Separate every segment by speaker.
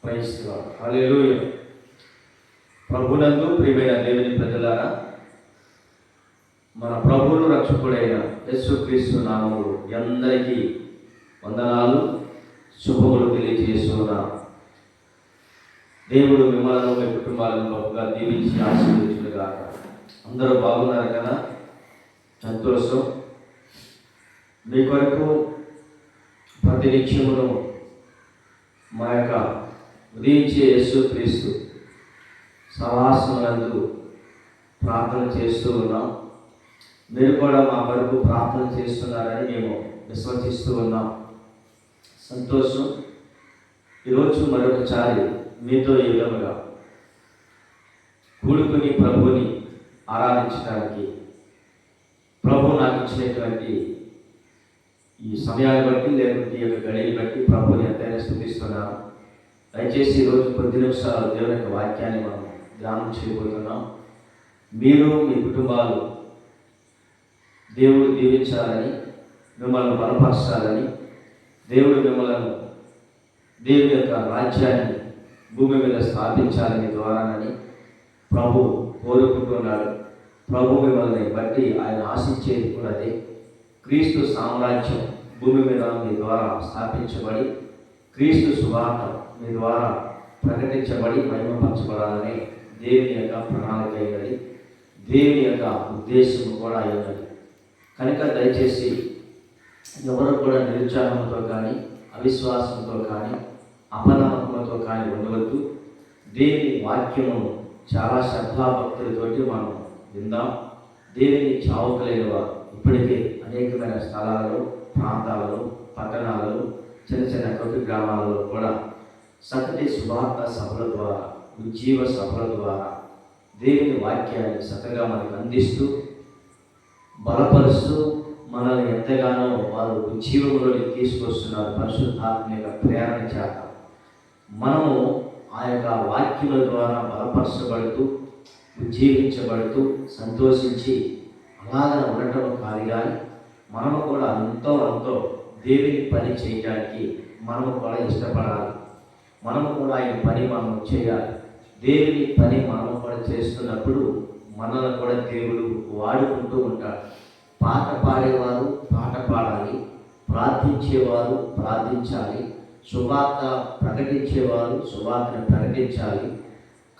Speaker 1: Praise lord. హల్లెలూయా. ప్రభునందు ప్రియమైన దేవుని ప్రజలారా, మన ప్రభువును రక్షకుడైన యేసుక్రీస్తు నామములో అందరికీ వందనాలు, శుభములు తెలియజేస్తున్నాను. దేవుడు మిమ్మల్ని మీ కుటుంబాలను గొప్పగా దీవించి ఆశీర్వదించుగాక. అందరూ బాగున్నారు కదా? సంతోషం. మీ కొరకు ప్రతి నిత్యమును మా యొక్క ఉదయించే యేసుక్రీస్తు సహవాసమునందు ప్రార్థన చేస్తూ ఉన్నాం. మీరు కూడా మా కొరకు ప్రార్థన చేస్తున్నారని మేము విశ్వసిస్తూ ఉన్నాం. సంతోషం. ఈరోజు మరొకసారి మీతో ఈ విధముగా కూడుకుని ప్రభువుని ఆరాధించడానికి ప్రభు నాకు ఇచ్చినటువంటి ఈ సమయాన్ని బట్టి, లేకపోతే ఈ యొక్క గడిని బట్టి ప్రభువుని ఎంతైనా స్తుతిస్తున్నాను. దయచేసి ఈరోజు కొద్ది నిమిషాలు దేవుని యొక్క వాక్యాన్ని మనం ధ్యానం చేయబోతున్నాం. మీరు మీ కుటుంబాలు దేవుడు దీవించాలని, మిమ్మల్ని బలపరచాలని, దేవుడు మిమ్మల్ని దేవుని యొక్క రాజ్యాన్ని భూమి మీద స్థాపించాలని ద్వారానని ప్రభు కోరుకుంటున్నాడు. ప్రభు మిమ్మల్ని బట్టి ఆయన ఆశించేది కూడా అదే. క్రీస్తు సామ్రాజ్యం భూమి మీద మీ ద్వారా స్థాపించబడి, క్రీస్తు సువార్త మీ ద్వారా ప్రకటించబడి మహిమపరచబడాలని దేవుని యొక్క ప్రణాళిక అయినది, దేవుని యొక్క ఉద్దేశం కూడా అయినది. కనుక దయచేసి ఎవరు కూడా నిరుత్సాహంతో కానీ, అవిశ్వాసంతో కానీ, అపనమ్మకంతో కానీ ఉండవద్దు. దేవుని వాక్యము చాలా శ్రద్ధాభక్తులతోటి మనం విందాం. దేవుని చావుకలేని వారు ఇప్పటికే అనేకమైన స్థలాలలో, ప్రాంతాలలో, పట్టణాలలో, చిన్న చిన్న కొద్ది గ్రామాలలో కూడా చక్కటి సువార్త సభల ద్వారా, ఉజ్జీవ సభల ద్వారా దేవుని వాక్యాన్ని చక్కగా మనకు అందిస్తూ, బలపరుస్తూ, మనల్ని ఎంతగానో వారు ఉజ్జీవంలోకి తీసుకొస్తున్నారు. పరిశుద్ధాత్మ యొక్క ప్రేరణ చేత మనము ఆ యొక్క వాక్యముల ద్వారా బలపరచబడుతూ, ఉజ్జీవించబడుతూ, సంతోషించి అలాగ ఉండటం కాదు. కానీ మనము కూడా అంతో దేవుని పని చేయడానికి మనము కూడా ఇష్టపడాలి. మనము కూడా ఆయన పని మనం చేయాలి. దేవుని పని మనము కూడా చేస్తున్నప్పుడు మనల్ని కూడా దేవుడు వాడుకుంటూ ఉంటాడు. పాట పాడేవారు పాట పాడాలి, ప్రార్థించేవారు ప్రార్థించాలి, సువార్త ప్రకటించేవారు సువార్తను ప్రకటించాలి,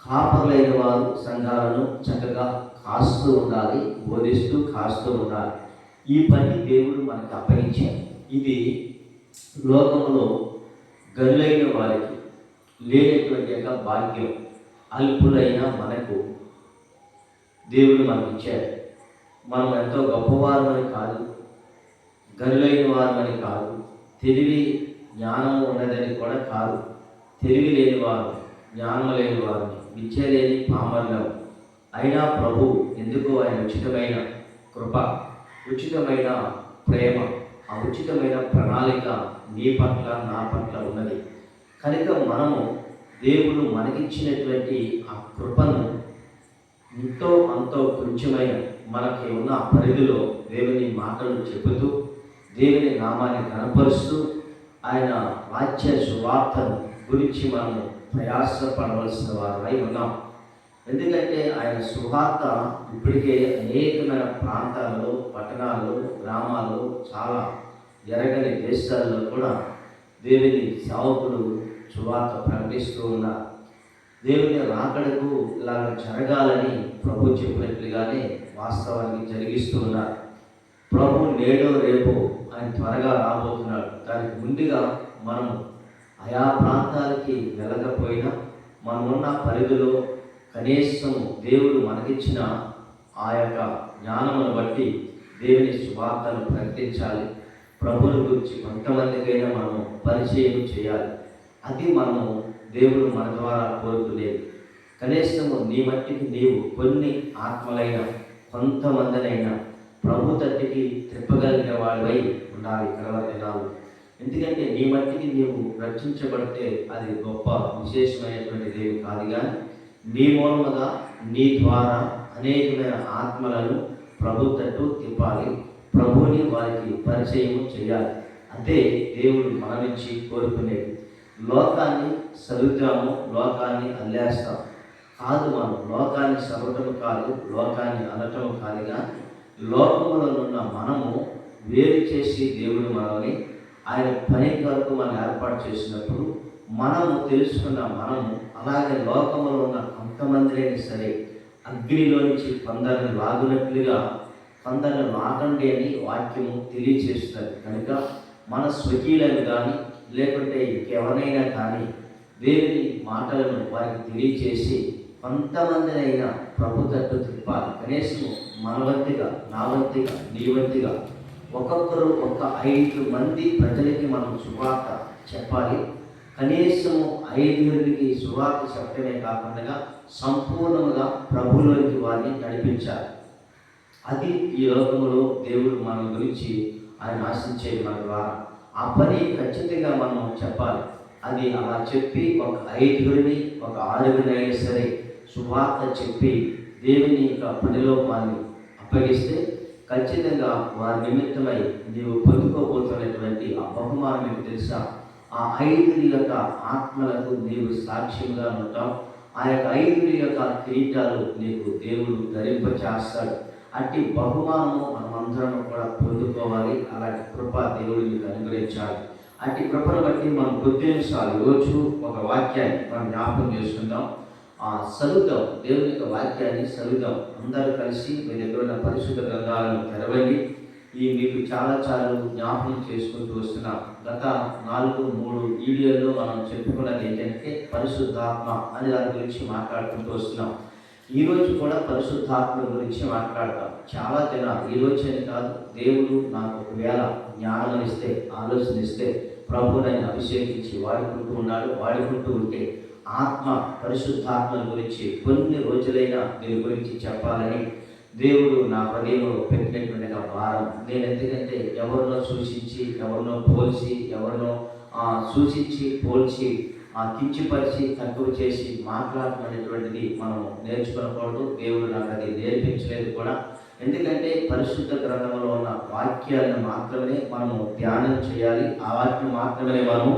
Speaker 1: కాపరులైన వారు సంఘాలను చక్కగా కాస్తూ ఉండాలి, బోధిస్తూ కాస్తూ ఉండాలి. ఈ పని దేవుడు మనకు అప్పగించాడు. ఇది లోకంలో గనులైన వారికి లేనటువంటి యొక్క భాగ్యం. అల్పులైన మనకు దేవుడు మనకు ఇచ్చాడు. మనం ఎంతో గొప్పవారమని కాదు, గనులైన వారమని కాదు, తెలివి జ్ఞానము ఉన్నదని కూడా కాదు. తెలివి లేని వారు, జ్ఞానం లేని వారిని, విద్య లేని పామర్లం. అయినా ప్రభు ఎందుకో ఆయన ఉచితమైన కృప, ఉచితమైన ప్రేమ, ఆ ఉచితమైన ప్రణాళిక నీ పట్ల నా పట్ల ఉన్నది. కనుక మనము దేవుడు మనకిచ్చినటువంటి ఆ కృపను ఎంతో అంతో కొంచెమైన మనకి ఉన్న పరిధిలో దేవుని మాటలు చెబుతూ, దేవుని నామాన్ని కనపరుస్తూ, ఆయన రాజ్య సువార్తను గురించి మనము ప్రయాసపడవలసిన వారమై ఉన్నాం. ఎందుకంటే ఆయన సువార్త ఇప్పటికే అనేకమైన ప్రాంతాలలో, పట్టణాల్లో, గ్రామాల్లో, చాలా ఎరగని దేశాల్లో కూడా దేవుని సేవకులు సువార్త ప్రకటిస్తూ ఉన్నారు. దేవుని రాకడకు ఇలాగ జరగాలని ప్రభు చెప్పినట్లుగానే వాస్తవానికి జరిగిస్తూ ఉన్నారు. ప్రభు నేడో రేపు ఆయన త్వరగా రాబోతున్నాడు. దానికి ముందుగా మనం ఆయా ప్రాంతాలకి వెళ్ళకపోయినా మనమున్న పరిధిలో కనీసం దేవుడు మనకిచ్చిన ఆ యొక్క జ్ఞానమును బట్టి దేవుని సువార్తను ప్రకటించాలి. ప్రభుని గురించి కొంతమందికైనా మనము పరిచయం చేయాలి. అది మనము దేవుడు మన ద్వారా కోరుకునేది. కనీసము నీ మట్టికి నీవు కొన్ని ఆత్మలైన కొంతమందినైనా ప్రభు తట్టికి తిప్పగలిగిన వాడివై ఉండాలి కలవ దినాలు. ఎందుకంటే నీ మట్టికి నీవు రక్షించబడితే అది గొప్ప విశేషమైనటువంటిది ఏమి కాదు. కానీ నీ మూలముగా, నీ ద్వారా అనేకమైన ఆత్మలను ప్రభు తట్టు తిప్పాలి. ప్రభువుని వారికి పరిచయం చేయాలి. అదే దేవుడు మన నుంచి కోరుకునేది. లోకాన్ని సలుద్దాము, లోకాన్ని అల్లేస్తాం కాదు. మనం లోకాన్ని సవటము కాదు, లోకాన్ని అనటము కాదు, కానీ లోకములో ఉన్న మనము వేరు చేసి దేవుడు మనల్ని ఆయన పని కొరకు మనం ఏర్పాటు చేసినప్పుడు మనము తెలుసుకున్న మనము అలాగే లోకములో ఉన్న కొంతమంది అయినా సరే అగ్నిలో నుంచి కొందరిని లాగునట్లుగా కొందరిని లాగండి అని వాక్యము తెలియచేస్తుంది. కనుక మన స్వకీయులను కానీ లేకుంటే ఇంకెవరైనా కానీ దేవుని మాటలను వారికి తెలియచేసి కొంతమందినైనా ప్రభు తట్టు తిప్పాలి. కనీసం మన వంతుగా, నా వంతుగా, నీ వంతుగా ఒక్కొక్కరు ఒక 5 మంది ప్రజలకి మనం సువార్త చెప్పాలి. కనీసం 5 సువార్త చెప్పడమే కాకుండా సంపూర్ణంగా ప్రభువులోకి వారిని నడిపించాలి. అది ఈ లోకంలో దేవుడు మన గురించి ఆయన ఆశించేది మన ద్వారా. ఆ పని ఖచ్చితంగా మనం చెప్పాలి. అది అలా చెప్పి ఒక 5 ఒక 6 అయినా సరే సువార్త చెప్పి దేవుని యొక్క పనిలో వారిని అప్పగిస్తే ఖచ్చితంగా వారి నిమిత్తమై నీవు పొందుకోబోతున్నటువంటి ఆ బహుమానం మీకు తెలుసా? ఆ 5 యొక్క ఆత్మలకు నీవు సాక్ష్యంగా ఉంటావు. ఆ యొక్క 5 యొక్క కిరీటాలు నీకు దేవుడు ధరింపచేస్తాడు. అట్టి బహుమానము మనమందరం కూడా పొందుకోవాలి. అలాంటి కృప దేవుడు మీకు అనుగ్రహించాలి. అట్టి కృపను బట్టి మనం కొద్ది నిమిషాలు రోజు ఒక వాక్యాన్ని మనం జ్ఞాపకం చేసుకుందాం. చదువుదాం, దేవుని యొక్క వాక్యాన్ని చదువుదాం. అందరూ కలిసి మీ దగ్గర ఉన్న పరిశుద్ధ గ్రంథాలను తెరవండి. మీకు చాలా జ్ఞాపకం చేసుకుంటూ వస్తున్నాం. గత 4-3 వీడియోల్లో మనం చెప్పుకున్నది ఏంటంటే పరిశుద్ధాత్మ అని దాని గురించి మాట్లాడుకుంటూ వస్తున్నాం. ఈరోజు కూడా పరిశుద్ధాత్మ గురించి మాట్లాడతాం. చాలా జనాలు ఈరోజు అని కాదు, దేవుడు నాకు ఒకవేళ జ్ఞానం ఇస్తే, ఆలోచన ఇస్తే ప్రభు నన్ను అభిషేకించి వాడుకుంటూ ఉంటే ఆత్మ పరిశుద్ధాత్మల గురించి కొన్ని రోజులైనా దీని గురించి చెప్పాలని దేవుడు నా హృదయంలో పెట్టినటువంటి భారం. నేను ఎందుకంటే ఎవరినో సూచించి, ఎవరినో పోల్చి, ఎవరినో సూచించి పోల్చి కించిపరిచి తక్కువ చేసి మాట్లాడమనేటువంటిది మనం నేర్చుకోకూడదు. దేవుడు నాకు అది నేర్పించలేదు కూడా. ఎందుకంటే పరిశుద్ధ గ్రంథంలో ఉన్న వాక్యాలను మాత్రమే మనము ధ్యానం చేయాలి. ఆ వాక్యం మాత్రమే మనము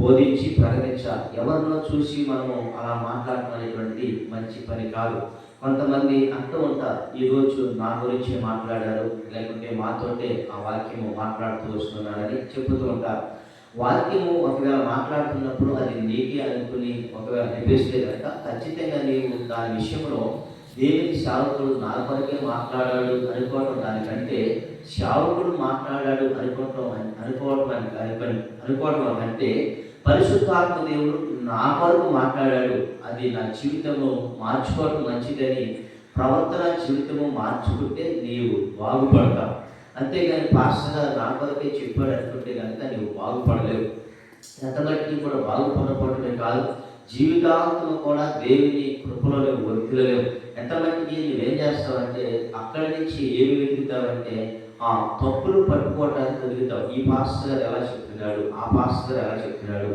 Speaker 1: బోధించి ప్రకటించాలి. ఎవరినో చూసి మనము అలా మాట్లాడమనేటువంటిది మంచి పని కాదు. కొంతమంది అంటూ ఉంటారు, ఈరోజు నా గురించి మాట్లాడారు, లేకుంటే మాతోటే ఆ వాక్యము మాట్లాడుతూ వస్తున్నానని చెబుతూ ఉంటారు. వాక్యము ఒకవేళ మాట్లాడుతున్నప్పుడు అది నీకే అనుకుని ఒకవేళ అనిపిస్తే కనుక ఖచ్చితంగా నీవు దాని విషయంలో దేవుని సేవకుడు నా కొరకే మాట్లాడాడు అనుకోవటం దానికంటే సేవకుడు మాట్లాడాడు అనుకోవటం అంటే పరిశుద్ధాత్మ దేవుడు నా కొరకు మాట్లాడాడు, అది నా జీవితము మార్చుకోవటం మంచిదని ప్రవర్తన జీవితము మార్చుకుంటే నీవు బాగుపడతావు. అంతేగాని పాస్టర్ నా కొరకే చెప్పాడు అనుకుంటే కనుక నీవు బాగుపడలేవు. ఎంత బట్టి కూడా బాగుపడకపోవటమే కాదు, జీవితాంతం కూడా దేవుని కృపలో నువ్వు వర్తిలలేవు. ఎంత బట్టి నువ్వేం చేస్తావంటే అక్కడి నుంచి ఏమి వెతుకుతావంటే తప్పులు పట్టుకోవడానికి వెతుకుతావు. ఈ పాస్టర్ గారు ఎలా చెప్తున్నాడు, ఆ పాస్టర్ గారు ఎలా చెప్తున్నాడు,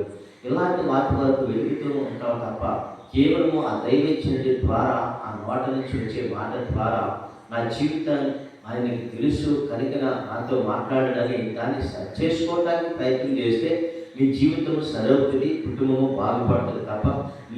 Speaker 1: ఇలాంటి వాటి వరకు వెతుకుతూ ఉంటావు తప్ప కేవలము ఆ దైవజ్ఞుడి ద్వారా, ఆ నోట నుంచి వచ్చే మాట ద్వారా నా జీవితాన్ని ఆయనకి తెలుసు కనుక నాతో మాట్లాడడానికి దాన్ని సరి చేసుకోవడానికి ప్రయత్నం చేస్తే మీ జీవితం సరవుతుంది, కుటుంబము బాగుపడుతుంది తప్ప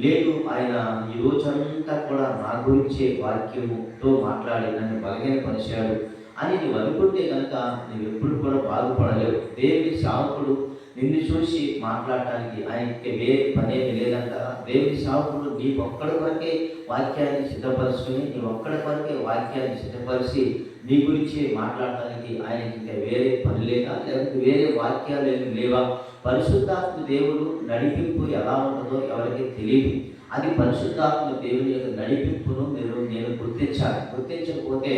Speaker 1: లేదు ఆయన ఈ రోజంతా కూడా నా గురించే వాక్యముతో మాట్లాడి నన్ను బలహీనపరిచాడు అని నువ్వు అనుకుంటే కనుక నువ్వు ఎప్పుడు కూడా బాగుపడలేవు. దేవుని సేవకుడు నిన్ను చూసి మాట్లాడటానికి ఆయనకి వేరే పనేమి లేదంటారా? దేవుని సేవకుడు నీ ఒక్కడి వరకే వాక్యాన్ని సిద్ధపరుచుకుని నీ ఒక్కడి వరకే వాక్యాన్ని సిద్ధపరిచి నీ గురించి మాట్లాడటానికి ఆయనకి ఇంకా వేరే పని లేదా, లేకపోతే వేరే వాక్యాలు ఏమి లేవా? పరిశుద్ధాత్మ దేవుడు నడిపింపు ఎలా ఉంటుందో ఎవరికి తెలియదు. అది పరిశుద్ధాత్మ దేవుని యొక్క నడిపింపును నేను గుర్తించకపోతే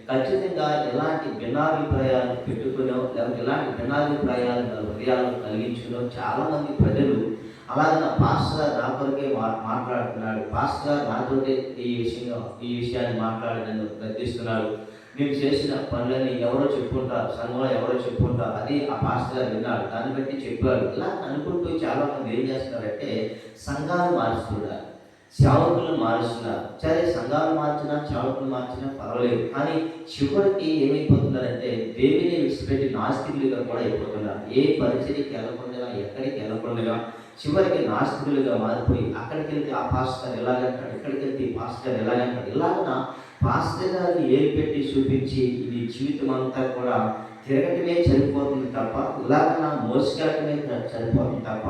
Speaker 1: ఖచ్చితంగా ఎలాంటి భిన్నాభిప్రాయాలు పెట్టుకునో లేకపోతే ఎలాంటి భిన్నాభిప్రాయాలు హృదయాలను కలిగించుకునో చాలామంది ప్రజలు అలాగే నా పాస్టర్ నా కొరకే మాట్లాడుతున్నాడు, పాస్టర్ నాతోటే ఈ విషయాన్ని మాట్లాడి నన్ను గద్దిస్తున్నాడు, నేను చేసిన పనులని ఎవరో చెప్పుకుంటారు, సంఘంలో ఎవరో చెప్పుకుంటారు, అది ఆ పాస్టర్ గారు విన్నాడు, దాన్ని బట్టి చెప్పాడు, ఇలా అనుకుంటూ చాలా మంది ఏం చేస్తున్నారంటే సంఘాలు మారుస్తున్నారు, సేవకులను మారుస్తున్నారు. సరే సంఘాలు మార్చినా సేవకులు మార్చినా పర్వాలేదు, కానీ చివరికి ఏమైపోతున్నారంటే దేవుని విడిచిపెట్టి నాస్తికులుగా కూడా అయిపోతున్నారు. ఏ పరిచయకి వెళ్ళకుండా, ఎక్కడికి వెళ్ళకుండా చివరికి నాస్తికులుగా మారిపోయి అక్కడికి వెళ్తే ఆ పాస్టర్ ఎలాగంటాడు, ఇక్కడికి వెళ్తే ఈ పాస్టర్ ఎలాగంటాడు, ఇలాగన పాస్టర్ గారిని ఏలిపెట్టి చూపించి ఇది జీవితం అంతా కూడా తిరగటమే చనిపోతుంది తప్ప, ఇలాగ మోసగటమే చనిపోతుంది తప్ప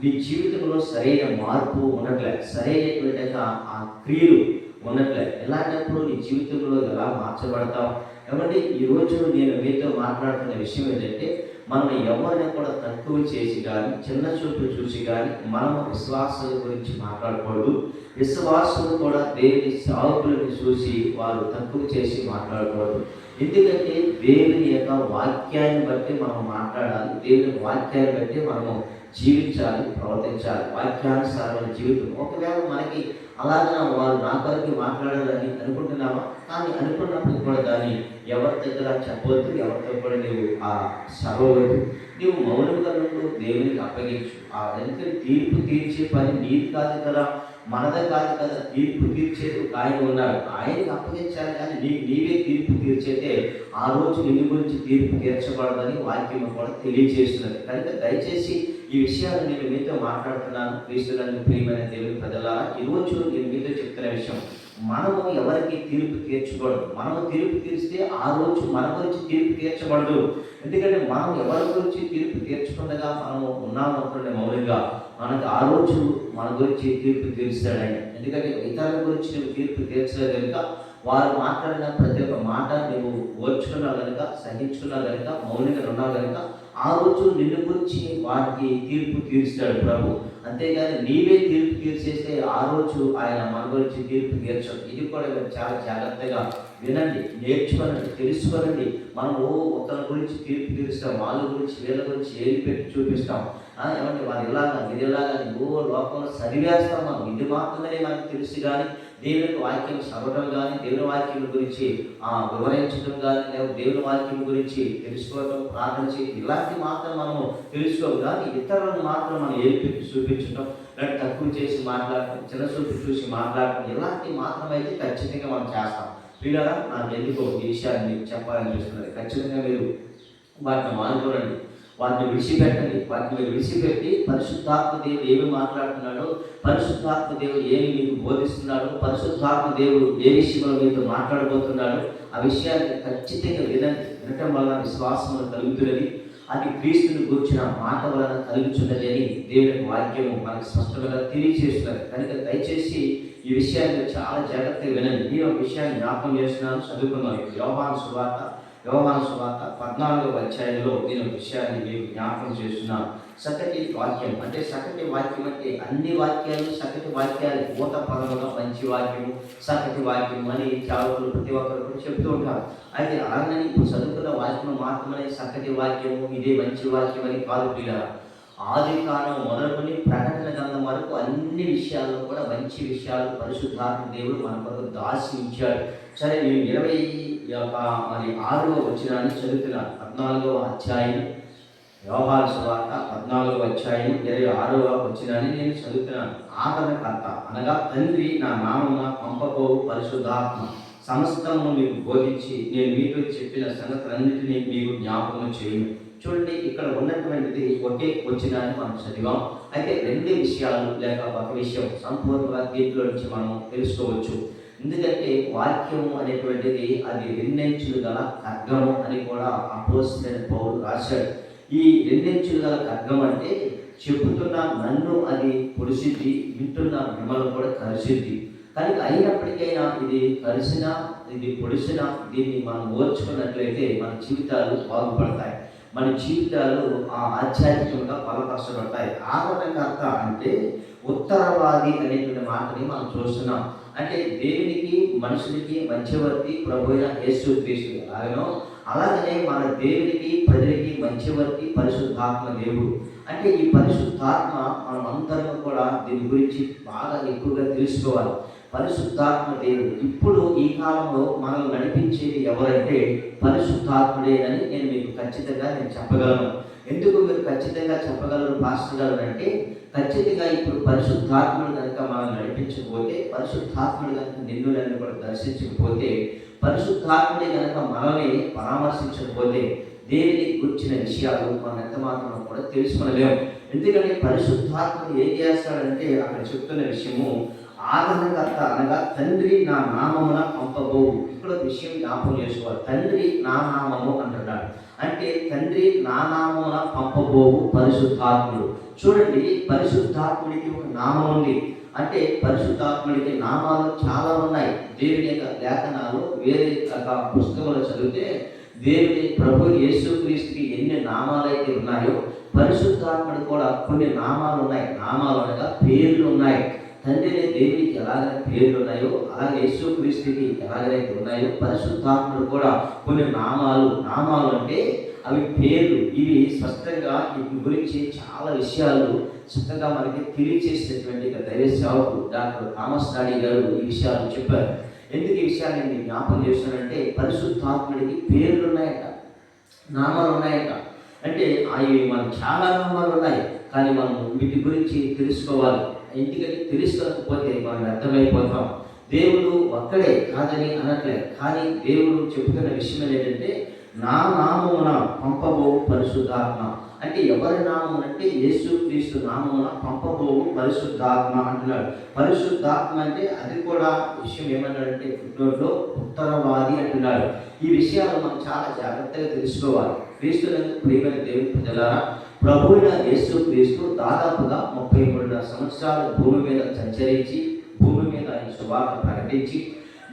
Speaker 1: నీ జీవితంలో సరైన మార్పు ఉండట్లే, సరైనటువంటి ఆ క్రియలు ఉండట్లే. ఎలాంటప్పుడు నీ జీవితంలో ఎలా మార్చబడతావు? కాబట్టి ఈరోజు నేను మీతో మాట్లాడుతున్న విషయం ఏంటంటే, మనం ఎవరిని కూడా తక్కువ చేసి కానీ చిన్న చూపు చూసి కానీ మనం విశ్వాసాల గురించి మాట్లాడకూడదు. విశ్వాసులు కూడా దేవుని సేవకులను చూసి వారు తక్కువ చేసి మాట్లాడకూడదు. ఎందుకంటే దేవుని యొక్క వాక్యాన్ని బట్టి మనం మాట్లాడాలి, దేవుని వాక్యాన్ని బట్టి మనము జీవించాలి, ప్రవర్తించాలి, వాక్యానుసారమైన జీవితం. ఒకవేళ మనకి అలాగే వారు నా కొరకు మాట్లాడాలని అనుకుంటున్నావా? కానీ అనుకున్నప్పుడు కూడా దాన్ని ఎవరి దగ్గర చెప్పవద్దు, ఎవరితో కూడా నువ్వు ఆ చదవద్దు. నువ్వు మౌనంగా నుండి దేవునికి అప్పగించు. ఆ ఎందుకంటే తీర్పు తీర్చే పని నీది కాదు కదా, మనదే కాదు కదా. తీర్పు తీర్చేది ఒక ఆయన ఉన్నాడు, ఆయనకి అప్పగించాలి. కానీ నీవే తీర్పు తీర్చేదే ఆ రోజు నిన్ను గురించి తీర్పు తీర్చబడదని వాక్యం కూడా తెలియజేస్తున్నది. కనుక దయచేసి ఈ విషయాలు నేను మీతో మాట్లాడుతున్నాను. క్రీస్తునందు ప్రియమైన దేవుని ప్రజలారా, ఈరోజు నేను మీతో చెప్తున్న విషయం, మనము ఎవరికి తీర్పు తీర్చకూడదు. మనము తీర్పు తీర్స్తే ఆ రోజు మన గురించి తీర్పు తీర్చబడదు. ఎందుకంటే మనం ఎవరి గురించి తీర్పు తీర్చకుండా మనము ఉన్నామనుకోండి మౌనంగా, మనకు ఆ రోజు మన గురించి తీర్పు తీరుస్తాడని. ఎందుకంటే ఇతరుల గురించి నువ్వు తీర్పు తీర్చలేదు కనుక, వారు మాట్లాడిన ప్రతి ఒక్క మాట నువ్వు ఓర్చుకున్నావు కనుక, సహించుకున్నావు కనుక, మౌనంగా ఉన్నావు కనుక, ఆ రోజు నిన్ను గురించి వారికి తీర్పు తీరుస్తాడు ప్రభు. అంతేగాని నీవే తీర్పు తీర్చేస్తే ఆ రోజు ఆయన మన గురించి తీర్పు తీర్చడు. ఇది కూడా మీరు చాలా జాగ్రత్తగా వినండి, నేర్చుకోనండి, తెలుసుకోనండి. మనము ఒకరి గురించి తీర్పు తీరుస్తాం, వాళ్ళ గురించి వీళ్ళ గురించి ఏది పెట్టి చూపిస్తాం. ఏమంటే వారు ఇలాగా ఇది ఇలాగా లోకంలో సరివేస్తాం. మనం ఇది మాత్రమే మనకు తెలుసు, కానీ దేవుని వాక్యం చదవడం కానీ, దేవుని వాక్యం గురించి వివరించడం కానీ, లేదా దేవుని వాక్యం గురించి తెలుసుకోవడం, ప్రార్థన చేయడం, ఇలాంటి మాత్రం మనము తెలుసుకోవు. కానీ ఇతరులను మాత్రం మనం ఏలిపెట్టి చూపించడం, లేదా తక్కువ చేసి మాట్లాడటం, చిన్న చూపు చూసి మాట్లాడటం, ఇలాంటి మాత్రమైతే ఖచ్చితంగా మనం చేస్తాం. వీళ్ళరా నాకు ఎందుకో ఈ విషయాన్ని మీకు చెప్పాలనిపిస్తున్నది. ఖచ్చితంగా మీరు వాటిని మానుకోనండి, వాటిని విడిచిపెట్టండి. వాటిని మీరు విడిచిపెట్టి పరిశుద్ధాత్మ దేవుడు ఏమి మాట్లాడుతున్నాడో, పరిశుద్ధాత్మ దేవుడు ఏమి మీకు బోధిస్తున్నాడో, పరిశుద్ధాత్మ దేవుడు ఏ విషయంలో మీతో మాట్లాడబోతున్నాడో ఆ విషయాన్ని ఖచ్చితంగా వినండి. వినటం వలన విశ్వాసం కలుగుతున్నది, అది క్రీస్తుని కూర్చున్న మాట వలన కలుగుతున్నది అని దేవుని వాక్యము మనకు స్పష్టంగా తెలియజేస్తున్నది. కనుక దయచేసి ఈ విషయాన్ని చాలా జాగ్రత్తగా వినండి. నేను ఒక విషయాన్ని జ్ఞాపకం చేస్తున్నాను, చదువుకున్నాను. యోహాను సువార్త 14వ అధ్యాయంలో నేను విషయాన్ని మీకు జ్ఞాపకం చేస్తున్నాను. సకటి వాక్యం అంటే, సకటి వాక్యం అంటే అన్ని వాక్యాలు సకటి వాక్యాలు, పూత పదములో మంచి వాక్యము, సకటి వాక్యం అని చావుకులు ప్రతి ఒక్కరు కూడా చెప్తూ ఉంటారు. అయితే అలాగని ఇప్పుడు చదువుకున్న వాక్యం మాత్రమే సకటి వాక్యము, ఇదే మంచి వాక్యం అని కాదు పిల్లలు. ఆది కాలం మొదలుకొని ప్రకటన గ్రంథం వరకు అన్ని విషయాల్లో కూడా మంచి విషయాలు పరిశుద్ధాత్మ దేవుడు మన కొరకు దాచి ఉంచాడు. సరే, నేను 26వ వచనాన్ని చదువుతున్నాను. 14వ అధ్యాయం, యోహాను సువార్త 14వ అధ్యాయం 26వ వచనాన్ని నేను చదువుతున్నాను. ఆదరణకర్త అనగా తండ్రి నా నామమున పంపబోవు పరిశుద్ధాత్మ సమస్తము మీకు బోధించి నేను మీతో చెప్పిన సంగతులన్నిటినీ మీకు జ్ఞాపకం చేయను. చూడండి, ఇక్కడ ఉన్నటువంటిది ఒకే వచనాన్ని మనం చదివాం. అయితే రెండు విషయాలు లేక ఒక విషయం సంపూర్ణంగా దీంట్లో నుంచి మనం తెలుసుకోవచ్చు. ఎందుకంటే వాక్యము అనేటువంటిది అది రెండెంచులు గల ఖడ్గము అని కూడా అపోస్తలుడైన పౌలు రాశాడు. ఈ రెండెంచులు గల ఖడ్గం అంటే చెబుతున్న నన్ను అది పొడిసిద్ది, వింటున్న మిమ్మల్ని కూడా కరిసిద్ది. కనుక అయినప్పటికైనా ఇది కలిసినా ఇది పొడిసినా దీన్ని మనం ఓర్చుకున్నట్లయితే మన జీవితాలు బాగుపడతాయి, మన జీవితాలు ఆధ్యాత్మికంగా బలపరచబడతాయి. ఆదరణకర్త అంటే ఉత్తరవాది అనేటువంటి మాటని మనం చూస్తున్నాం. అంటే దేవునికి మనుషులకి మధ్యవర్తి ప్రభు అయిన యేసుక్రీస్తు. అలాగనే మన దేవునికి ప్రజలకి మధ్యవర్తి పరిశుద్ధాత్మ దేవుడు. అంటే ఈ పరిశుద్ధాత్మ మనం అందరం కూడా దీని గురించి బాగా ఎక్కువగా తెలుసుకోవాలి. పరిశుద్ధాత్మ దేవుడు ఇప్పుడు ఈ కాలంలో మనల్ని నడిపించేది ఎవరంటే పరిశుద్ధాత్ముడేనని నేను మీకు ఖచ్చితంగా చెప్పగలను. ఎందుకు మీరు ఖచ్చితంగా చెప్పగలరు పాస్టర్ గారు అంటే, ఖచ్చితంగా ఇప్పుడు పరిశుద్ధాత్ముడు కనుక మనం నడిపించకపోతే, పరిశుద్ధాత్ముడు కనుక నిన్ను నన్ను కూడా దర్శించకపోతే, పరిశుద్ధాత్ముడే కనుక మనల్ని పరామర్శించకపోతే దేవుని గురించిన విషయాలు మనం ఎంత మాత్రం కూడా తెలుసుకొనలేము. ఎందుకంటే పరిశుద్ధాత్మ ఏం చేస్తాడంటే అక్కడ చెప్తున్న విషయము ఆదరణకర్త అనగా తండ్రి నా నామమున పంపబోవు. ఇక్కడ విషయం జ్ఞాపకం చేసుకోవాలి. తండ్రి నా నామము అంటున్నాడు అంటే తండ్రి నా నామమున పంపబోవు పరిశుద్ధాత్ముడు. చూడండి, పరిశుద్ధాత్ముడికి ఒక నామం ఉంది. అంటే పరిశుద్ధాత్ముడికి నామాలు చాలా ఉన్నాయి. దేవుని యొక్క లేఖనాలు వేరే పుస్తకంలో చదివితే దేవుని ప్రభు యేసుక్రీస్తుకి ఎన్ని నామాలు అయితే ఉన్నాయో పరిశుద్ధాత్ముడు కూడా కొన్ని నామాలు ఉన్నాయి. నామాలు అనగా పేర్లు ఉన్నాయి. తండ్రిని దేవునికి ఎలాగైతే పేర్లు ఉన్నాయో అలాగే యేసుక్రీస్తుకి ఎలాగైతే ఉన్నాయో పరిశుద్ధాత్ముడు కూడా కొన్ని నామాలు అంటే అవి పేర్లు. ఇవి స్పష్టంగా వీటి గురించి చాలా విషయాలు చక్కగా మనకి తెలియచేసినటువంటి ధైర్య సేవకు డాక్టర్ థామస్ నాడీ గారు ఈ విషయాలు చెప్పారు. ఎందుకు ఈ విషయాన్ని నేను జ్ఞాపకం చేస్తానంటే పరిశుద్ధాత్ముడికి పేర్లు ఉన్నాయట, నామాలు ఉన్నాయట. అంటే అవి మనకు చాలా నామాలు ఉన్నాయి, కానీ మనం వీటి గురించి తెలుసుకోవాలి. ఎందుకంటే తెలుసుకోకపోతే మనం అర్థమైపోతాం. దేవుడు ఒక్కడే కాదని అనట్లేదు, కానీ దేవుడు చెబుతున్న విషయం ఏంటంటే నా నామమున పంపబోవు పరిశుద్ధాత్మ. అంటే ఎవరి నామం అంటే యేసుక్రీస్తు నామమున పంపబోవు పరిశుద్ధాత్మ అంటున్నాడు. పరిశుద్ధాత్మ అంటే అది కూడా విషయం ఏమన్నాడంటే ఫుట్నోట్లో ఉత్తరవాది అంటున్నాడు. ఈ విషయాలు మనం చాలా జాగ్రత్తగా తెలుసుకోవాలి. క్రీస్తునందు ప్రియమైన దేవుని ప్రజలారా, ప్రభువైన యేసుక్రీస్తు దాదాపుగా 33 సంవత్సరాలు భూమి మీద సంచరించి భూమి మీద ఆయన సువార్త ప్రకటించి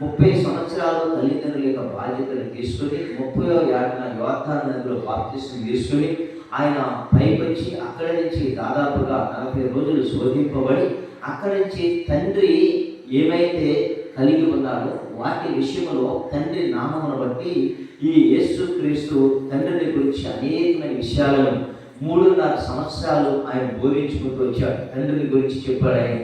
Speaker 1: 30 సంవత్సరాలు తల్లిదండ్రుల యొక్క బాధ్యతను తీసుకుని 30వ ఏటన యోర్దాను నదిలో బాప్తిస్మం తీసుకుని ఆయన పైకొచ్చి అక్కడి నుంచి దాదాపుగా 40 రోజులు శోధింపబడి అక్కడి నుంచి తండ్రి ఏమైతే కలిగి ఉన్నారో వాటి విషయంలో తండ్రి నామమును బట్టి ఈ యేసుక్రీస్తు తండ్రిని గురించి అనేకమైన విషయాలను 3.5 సంవత్సరాలు ఆయన బోధించుకుంటూ వచ్చాడు. తండ్రిని గురించి చెప్పాడు. ఆయన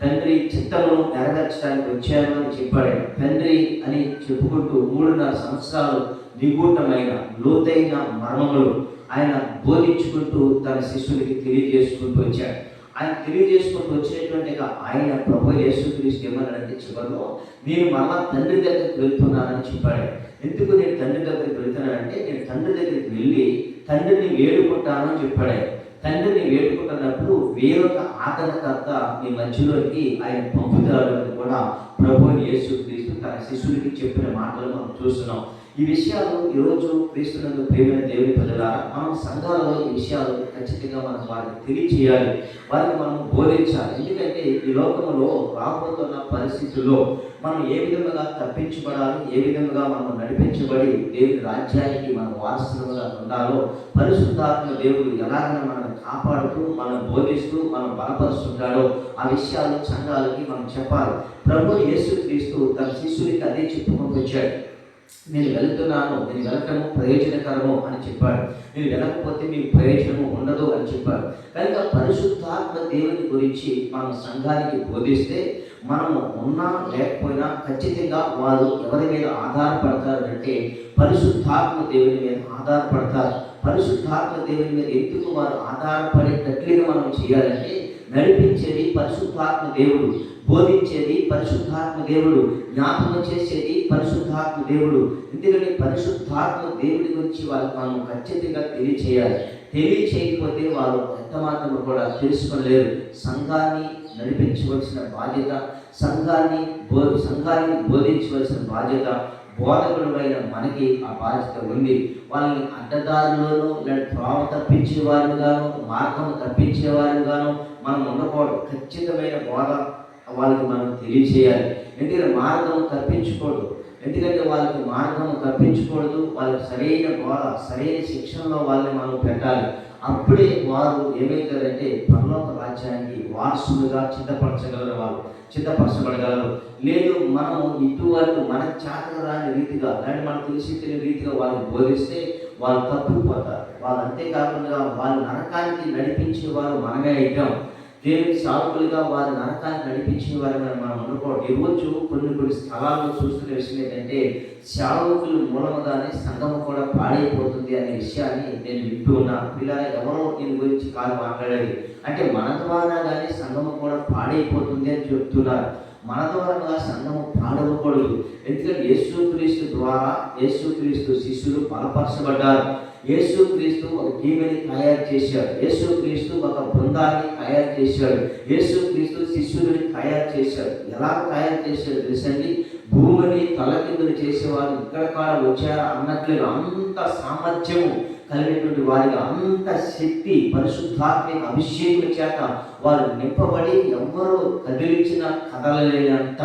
Speaker 1: తండ్రి చిత్తమును నెరవేర్చడానికి వచ్చాను అని చెప్పాడు. తండ్రి అని చెప్పుకుంటూ 3.5 సంవత్సరాలు నిగూఢమైన లోతైన మర్మములు ఆయన బోధించుకుంటూ తన శిష్యుడికి తెలియజేసుకుంటూ వచ్చాడు. ఆయన తెలియజేసుకుంటూ వచ్చినటువంటి ఆయన ప్రభు యేసుక్రీస్తు ఏమన్నాడంటే చివరిలో నేను మళ్ళా తండ్రి దగ్గరికి వెళ్తున్నానని చెప్పాడు. ఎందుకు నేను తండ్రి దగ్గరికి వెళ్తున్నానంటే నేను తండ్రి దగ్గరికి వెళ్ళి తండ్రిని వేడుకుంటాను అని చెప్పాడు. తండ్రిని వేడుకుంటున్నప్పుడు వేరొక ఆదరణకర్త మీ మధ్యలోకి ఆయన పంపుతాడు అని కూడా ప్రభు యేసుక్రీస్తు తన శిష్యుడికి చెప్పిన మాటలు మనం చూస్తున్నాం. ఈ విషయాలు ఈరోజు క్రీస్తునందు ప్రియమైన దేవుని ప్రజలారా, మనం సంఘాలలో ఈ విషయాలు ఖచ్చితంగా మనం వారికి తెలియచేయాలి, వారికి మనం బోధించాలి. ఎందుకంటే ఈ లోకంలో రాబోతున్న పరిస్థితుల్లో మనం ఏ విధంగా తప్పించబడాలి, ఏ విధంగా మనం నడిపించబడి దేవుని రాజ్యానికి మనం వారసులుగా ఉండాలో పరిశుద్ధాత్మ దేవుడు ఎలాగైనా మనల్ని కాపాడుతూ మనం బోధిస్తూ మనం బలపరుస్తుంటాడో ఆ విషయాలు సంఘాలకి మనం చెప్పాలి. ప్రభు యేసుక్రీస్తు తన శిష్యుడికి అదే చెప్పుకుంటూ వచ్చాడు. నేను వెళ్తున్నాను, నేను వెళ్ళటము ప్రయోజనకరము అని చెప్పాడు. నేను వెళ్ళకపోతే మీకు ప్రయోజనము ఉండదు అని చెప్పాడు. కనుక పరిశుద్ధాత్మ దేవుని గురించి మనం సంఘానికి బోధిస్తే మనము ఉన్నా లేకపోయినా ఖచ్చితంగా వారు ఎవరి మీద ఆధారపడతారు అంటే పరిశుద్ధాత్మ దేవుని మీద ఆధారపడతారు. పరిశుద్ధాత్మ దేవుని మీద ఎందుకు వారు ఆధారపడేటట్లుగా మనం చేయాలంటే నడిపించేది పరిశుద్ధాత్మ దేవుడు, బోధించేది పరిశుద్ధాత్మ దేవుడు, జ్ఞాపకం చేసేది పరిశుద్ధాత్మ దేవుడు. ఎందుకంటే పరిశుద్ధాత్మ దేవుడి గురించి వాళ్ళకి మనం ఖచ్చితంగా తెలియచేయాలి. తెలియచేయకపోతే వారు ఎంత మాత్రం కూడా తెలుసుకోలేరు. సంఘాన్ని నడిపించవలసిన బాధ్యత, సంఘాన్ని బోధించవలసిన బాధ్యత బోధకుడమైన మనకి ఆ బాధ్యత ఉంది. వాళ్ళని అడ్డదారులను లేదా త్రోవ తప్పించేవారుగాను మార్గం తప్పించేవారుగాను మనం ఉండకూడదు. ఖచ్చితమైన బోధ వాళ్ళకి మనం తెలియచేయాలి. ఎందుకంటే మార్గం తప్పించకూడదు. ఎందుకంటే వాళ్ళకి మార్గం తప్పించకూడదు. వాళ్ళకి సరైన బోధ, సరైన శిక్షణలో వాళ్ళని మనం పెట్టాలి. అప్పుడే వారు ఏమవుతారంటే పరలోక రాజ్యానికి వారసులుగా చిత్తపరచబడగలరు. లేదు మనము ఇటువంటి మనకు చేతరాని రీతిగా దాన్ని మనకు తెలిసి తెలియని రీతిగా వాళ్ళని బోధిస్తే వాళ్ళు తప్పిపోతారు. వాళ్ళు అంతేకాకుండా వాళ్ళ నరకానికి నడిపించేవారు మనమే అయితాం. దేవుని సాధకులుగా వారి నరకాన్ని నడిపించిన వారిని మనం అనుకోవడం. ఈరోజు కొన్ని స్థలాల్లో చూస్తున్న విషయం ఏంటంటే సేవకుల మూలముగానే సంఘము కూడా పాడైపోతుంది అనే విషయాన్ని నేను వింటూ ఉన్నాను. ఇలా ఎవరో దీని గురించి కాదు మాట్లాడేది. అంటే మన ద్వారా కానీ సంఘము కూడా పాడైపోతుంది అని చెప్తున్నారు. మన ద్వారా సంఘము పాడవకూడదు. ఎందుకంటే యేసుక్రీస్తు ద్వారా యేసుక్రీస్తు శిష్యులు బలపరచబడ్డారు. యేసుక్రీస్తు ఒక టీంని తయారు చేశాడు, యేసుక్రీస్తు ఒక బృందాన్ని తయారు చేశాడు, యేసుక్రీస్తు శిష్యుడిని తయారు చేశాడు. ఎలా తయారు చేశాడు తెలుసండి? భూమిని తలకిందులు చేసేవారు ఇక్కడ కాడ వచ్చారా అన్నట్లుగా అంత సామర్థ్యము కలిగినటువంటి వారిగా, అంత శక్తి పరిశుద్ధాత్మ అభిషేకం చేత వారు నింపబడి ఎవ్వరూ కదిలించిన కదలలేనంత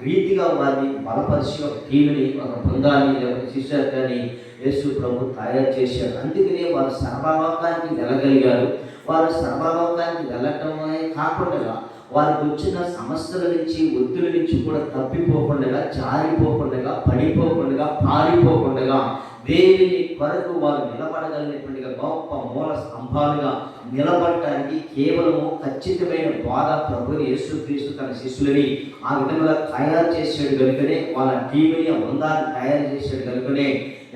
Speaker 1: రీతిగా వారిని బలపరిచి ఒక టీంని, ఒక బృందాన్ని, ఒక శిష్యుని యేసు ప్రభు తయారు చేశారు. అందుకనే వారు సర్వలోకానికి వెళ్ళగలిగారు. వారు సర్వలోకానికి వెళ్ళటమే కాకుండా వారికి వచ్చిన సమస్యల నుంచి, ఒత్తిడి నుంచి కూడా తప్పిపోకుండా, జారిపోకుండా, పడిపోకుండా, పారిపోకుండా దేవుని కొరకు వారు నిలబడగలిగినటువంటి గొప్ప మూల స్తంభాలుగా నిలబడటానికి కేవలము ఖచ్చితమైన బోధ ప్రభు యేసుక్రీస్తు తన శిష్యులని ఆ విధంగా తయారు చేసాడు కనుకనే, వాళ్ళ టీంని, ఆ బృందాన్ని తయారు చేసాడు కనుకనే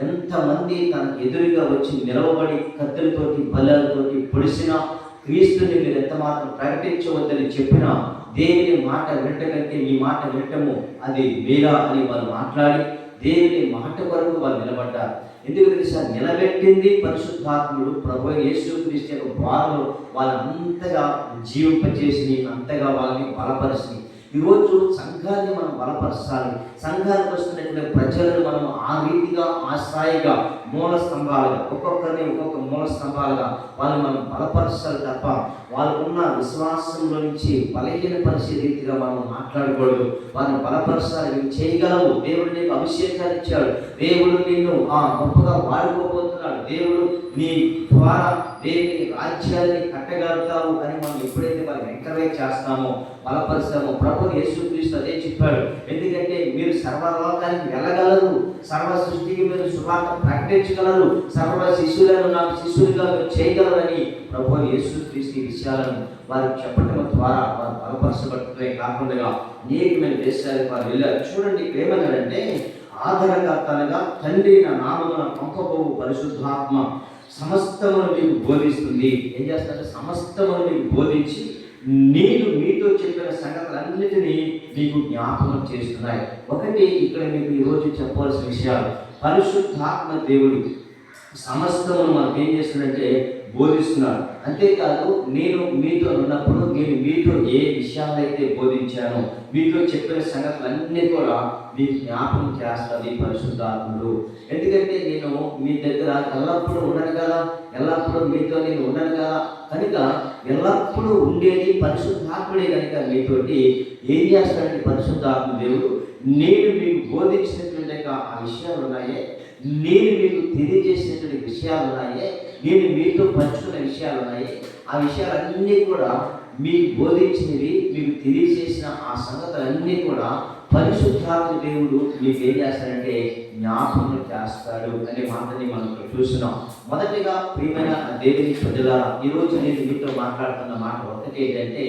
Speaker 1: ఎంతమంది తనకు ఎదురుగా వచ్చి నిలవబడి కత్తులతోటి, బల్లలతోటి పొడిసినా, క్రీస్తుని మీరు ఎంత మాత్రం ప్రకటించవద్దని చెప్పినా, దేవుని మాట వినటకంటే మీ మాట వినటము అది మేలా అని వారు మాట్లాడి దేవుని మాట కొరకు వాళ్ళు నిలబడ్డారు. ఎందుకంటే సార్ నిలబెట్టింది పరిశుద్ధాత్ముడు ప్రభు యేసుక్రీస్తు యొక్క బోధలు వాళ్ళంతగా జీవింపచేసి, అంతగా వాళ్ళని బలపరిచి, ఈరోజు సంఘాన్ని మనం బలపరచాలి. సంఘానికి వస్తున్నటువంటి ప్రజలను మనం ఆ రీతిగా, ఆ స్థాయిగా మూల స్తంభాలుగా, ఒక్కొక్కరిని ఒక్కొక్క మూల స్తంభాలుగా వాళ్ళు మనం బలపరచాలి తప్ప వాళ్ళకున్న విశ్వాసంలో నుంచి బలహీనపరిచే రీతిగా మనం మాట్లాడకూడదు. వాళ్ళని బలపరచాలి. నువ్వు చేయగలవు, దేవుడు నీకు అభిషేకాన్ని ఇచ్చాడు, దేవుడు నిన్ను గొప్పగా వాడుకోబోతున్నాడు, దేవుడు నీ ద్వారా దేవుని రాజ్యాన్ని కట్టగలుగుతావు అని మనం ఎప్పుడైతే వాళ్ళని ఎంకరేజ్ చేస్తామో, బలపరుస్తామో, ప్రభు యేసుక్రీస్తు అదే చెప్పాడు. ఎందుకంటే మీరు సర్వలోకానికి వెళ్ళగలరు, సర్వ సృష్టికి మీరు సువార్త ప్రకటించగలరు, సర్వ శిష్యులను నాకు శిష్యులుగా మీరు చేయగలరని ప్రభు యేసుక్రీస్తు ఈ విషయాలను వారికి చెప్పడం ద్వారా వారు బలపరచబడటమే కాకుండా అనేకమైన దేశాలకు వారు వెళ్ళారు. చూడండి, ఇక్కడ ఏమన్నాడంటే, ఆదరణకర్తలుగా తండ్రి నా నామమున పంపబోవు పరిశుద్ధాత్మ సమస్తమును మీకు బోధిస్తుంది. ఏం చేస్తారంటే సమస్తమును మీకు బోధించి నేను మీతో చెప్పిన సంగతులన్నిటినీ మీకు జ్ఞాపకం చేస్తున్నాయి. ఒకటి ఇక్కడ మీకు ఈరోజు చెప్పవలసిన విషయాలు, పరిశుద్ధాత్మ దేవుడు సమస్తమును మనకు ఏం చేస్తున్నాడంటే బోధిస్తున్నాడు. అంతేకాదు, నేను మీతో ఉన్నప్పుడు నేను మీతో ఏ విషయాలైతే బోధించానో, మీతో చెప్పిన సంగతులన్నీ కూడా మీకు జ్ఞాపకం చేస్తుంది పరిశుద్ధాత్ముడు. ఎందుకంటే నేను మీ దగ్గర ఎల్లప్పుడూ ఉండను కదా, ఎల్లప్పుడూ మీతో నేను ఉండను కదా, కనుక ఎల్లప్పుడూ ఉండేది పరిశుద్ధాత్ముడే. కనుక మీతోటి ఏం చేస్తాడంటే పరిశుద్ధాత్మ దేవుడు, నేను మీకు బోధించినటువంటి ఆ విషయాలు ఉన్నాయే, నేను మీకు తెలియజేసినటువంటి విషయాలు ఉన్నాయే, నేను మీతో పంచుకున్న విషయాలు ఉన్నాయి, ఆ విషయాలన్నీ కూడా మీకు బోధించినవి, మీకు తెలియజేసిన ఆ సంగతులన్నీ కూడా పరిశుద్ధాత్మ దేవుడు మీకు ఏం చేస్తాడంటే జ్ఞాపకం చేస్తాడు అనే మాటని మనం చూస్తున్నాం. మొదటిగా ప్రియమైన దేవుని ప్రజలారా, ఈరోజు నేను మీతో మాట్లాడుతున్న మాట ఒకటి ఏంటంటే,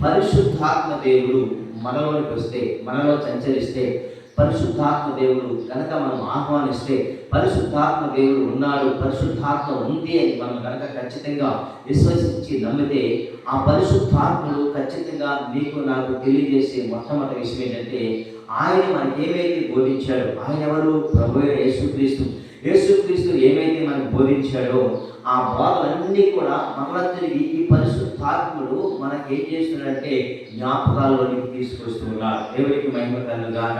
Speaker 1: పరిశుద్ధాత్మ దేవుడు మనలోనికి వస్తే, మనలో సంచరిస్తే, పరిశుద్ధాత్మ దేవుడు కనుక మనం ఆహ్వానిస్తే, పరిశుద్ధాత్మ దేవుడు ఉన్నాడు, పరిశుద్ధాత్మ ఉంది అని మనం కనుక ఖచ్చితంగా విశ్వసించి నమ్మితే, ఆ పరిశుద్ధాత్ముడు ఖచ్చితంగా నీకు నాకు తెలియజేసే మొట్టమొదటి విషయం ఏంటంటే, ఆయన మనకి ఏమైతే బోధించాడో, ఆయన ఎవరు? ప్రభు యేసుక్రీస్తు. యేసుక్రీస్తు ఏమైతే మనకు బోధించాడో ఆ బోధలన్నీ కూడా మరలా తిరిగి ఈ పరిశుద్ధాత్ముడు మనకి ఏం చేస్తున్నాడంటే జ్ఞాపకాల్లోనికి తీసుకొస్తున్నాడు. దేవుడికి మహిమ కలుగుగాక.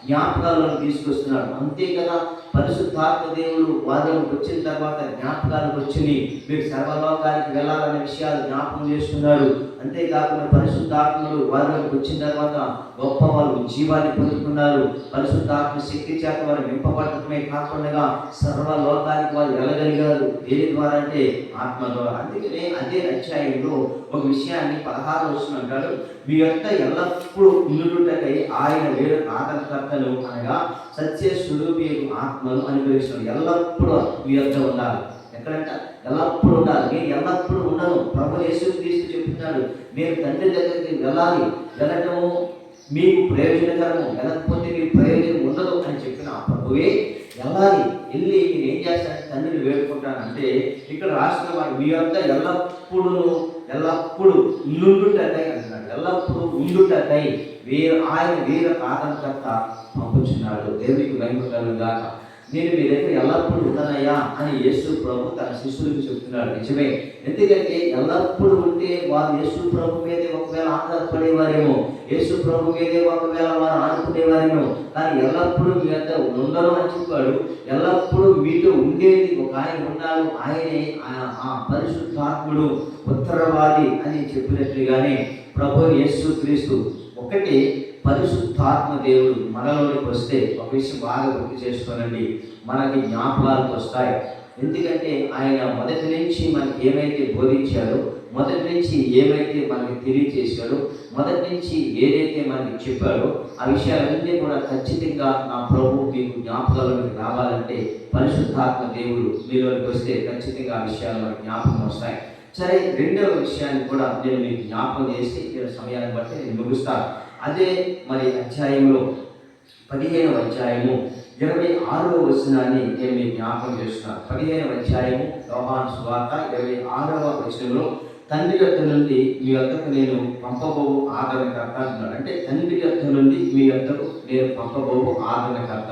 Speaker 1: జ్ఞాపకాల్లోకి తీసుకొస్తున్నాడు. అంతే కదా, పరిశుద్ధాత్మ దేవుడు వారిలోకి వచ్చిన తర్వాత జ్ఞాపకాలకు వచ్చింది. మీరు సర్వలోకానికి వెళ్ళాలనే విషయాలు జ్ఞాపకం చేస్తున్నారు. అంతేకాకుండా పరిశుద్ధాత్ముడు వారిలోకి వచ్చిన తర్వాత గొప్ప వాళ్ళు జీవాన్ని పొందుతున్నారు. పరిశుద్ధాత్మ శక్తి చేత వారు నింపబడటమే కాకుండా సర్వలోకానికి వారు వెళ్ళగలిగారు. దేని ద్వారా అంటే ఆత్మ ద్వారా. అందుకనే అదే అధ్యాయంలో ఒక విషయాన్ని 16వ వచనం అంటాడు, మీ యొక్క ఎల్లప్పుడూ ఉండుటకై ఆయన వేరు ఆదరణకర్తలు అనగా సత్య స్వరూపియు ఆత్మను అనుగ్రహిస్తున్నాడు. ఎల్లప్పుడూ మీ యొక్క ఉండాలి. ఎక్కడంట? ఎల్లప్పుడూ ఉండాలి. నేను ఎల్లప్పుడూ ఉండను. ప్రభు యేసుక్రీస్తు చెప్తున్నాడు, నేను తండ్రి దగ్గరికి వెళ్ళాలి, వెళ్ళటము మీకు ప్రయోజనకరము, వెళ్ళకపోతే మీకు ప్రయోజనం ఉండదు అని చెప్పిన ప్రభువే వెళ్ళాలి. వెళ్ళి నేను ఏం చేస్తాను? తండ్రిని వేడుకుంటానంటే ఇక్కడ రాసిన వాడు మీ యొక్క ఎల్లప్పుడూ ఉండుటకై అంటున్నాడు. ఎల్లప్పుడూ ఉండుటకై ఆయన వీర ఆదరణకర్త పంపుచున్నాడు. దేవునికి మహిమ కలుగుగాక. నేను మీ దగ్గర ఎల్లప్పుడూ ఉంటానయ్యా అని యేసు ప్రభు తన శిష్యులకు చెప్తున్నాడు. నిజమే, ఎందుకంటే ఎల్లప్పుడూ ఉంటే వారు యేసు ప్రభు మీదే ఒకవేళ ఆధారపడేవారేమో, యేసు ప్రభు మీదే ఒకవేళ వారు ఆడుకునేవారేమో, కానీ ఎల్లప్పుడూ మీ వద్ద ఉండరు అని చెప్పాడు. ఎల్లప్పుడూ మీతో ఉండేది ఒక ఆయన ఉన్నాడు, ఆయనే ఆ పరిశుద్ధాత్ముడు, ఉత్తరవాది అని చెప్పినట్లుగానే ప్రభు యేసు క్రీస్తు ఒకటి పరిశుద్ధాత్మ దేవుడు మనలోనికి వస్తే ఒక విషయం బాగా గుర్తు చేసుకోనండి, మనకి జ్ఞాపకాలకు వస్తాయి. ఎందుకంటే ఆయన మొదటి నుంచి మనకి ఏమైతే బోధించాడో, మొదటి నుంచి ఏమైతే మనకి తెలియచేశాడో, మొదటి నుంచి ఏదైతే మనకి చెప్పాడో ఆ విషయాలన్నీ కూడా ఖచ్చితంగా నా ప్రభు మీకు జ్ఞాపకాలకు రావాలంటే పరిశుద్ధాత్మ దేవుడు మీలోనికి వస్తే ఖచ్చితంగా ఆ విషయాలు మనకి జ్ఞాపకం వస్తాయి. సరే, రెండవ విషయాన్ని కూడా నేను మీకు జ్ఞాపకం చేసి నేను సమయాన్ని బట్టి నేను ముగుస్తాను. అదే మరి అధ్యాయంలో 15వ అధ్యాయము 26వ వచనాన్ని నేను మీకు జ్ఞాపకం చేస్తున్నాను. 15వ అధ్యాయము యోహాను సువార్త 26వ వచనంలో తండ్రి యొద్ద నుండి మీ వద్దకు నేను పంపబోవు ఆదరణకర్త అంటున్నాడు. అంటే తండ్రి యొద్ద నుండి మీ వద్దకు నేను పంపబోవు ఆదరణకర్త.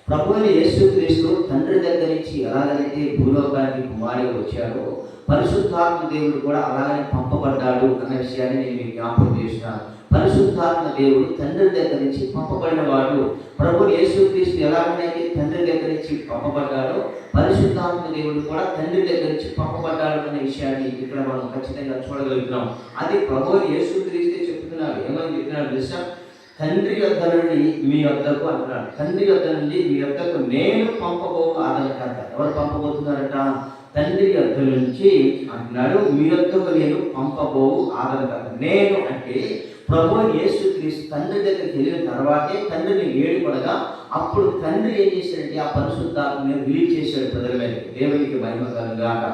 Speaker 1: ప్రభువైన యేసుక్రీస్తు తండ్రి దగ్గర నుంచి ఎలాగైతే భూలోకానికి కుమారుడు వచ్చాడో, పరిశుద్ధాత్మ దేవుడు కూడా అలాగనే పంపబడ్డాడు అన్న విషయాన్ని నేను మీకు జ్ఞాపకం చేస్తున్నాను. పరిశుద్ధాత్మ దేవుడు తండ్రి దగ్గర నుంచి పంపబడిన వాడు. ప్రభు యేసుక్రీస్తు ఎలాగైతే తండ్రి దగ్గర నుంచి పంపబడ్డాడో, పరిశుద్ధాత్మ దేవుడు కూడా తండ్రి దగ్గర నుంచి పంపబడ్డాడు అనే విషయాన్ని ఇక్కడ మనం ఖచ్చితంగా చూడగలుగుతున్నాం. అది ప్రభు యేసుక్రీస్తే చెప్తున్నారు. ఏమని చెప్తున్నాడు తెలుసా? తండ్రి యొద్ద నుండి మీ యొద్దకు అంటున్నాడు. తండ్రి యొద్ద నుండి మీ యొద్దకు నేను పంపబో ఆదరణకర్త. ఎవరు పంపబోతున్నారట? తండ్రి యొద్ద నుంచి అంటున్నాడు, మీ యొద్దకు నేను పంపబో ఆదరణకర్త. నేను అంటే ప్రభు యేసుక్రీస్తు తండ్రి దగ్గరికి వెళ్ళిన తర్వాతే తండ్రిని వేడుకొనగా అప్పుడు తండ్రి ఏం చేశాడంటే ఆ పరిశుద్ధాత్మని రిలీజ్ చేశాడు ప్రజల మీద. దేవునికి మహిమ కలుగాక.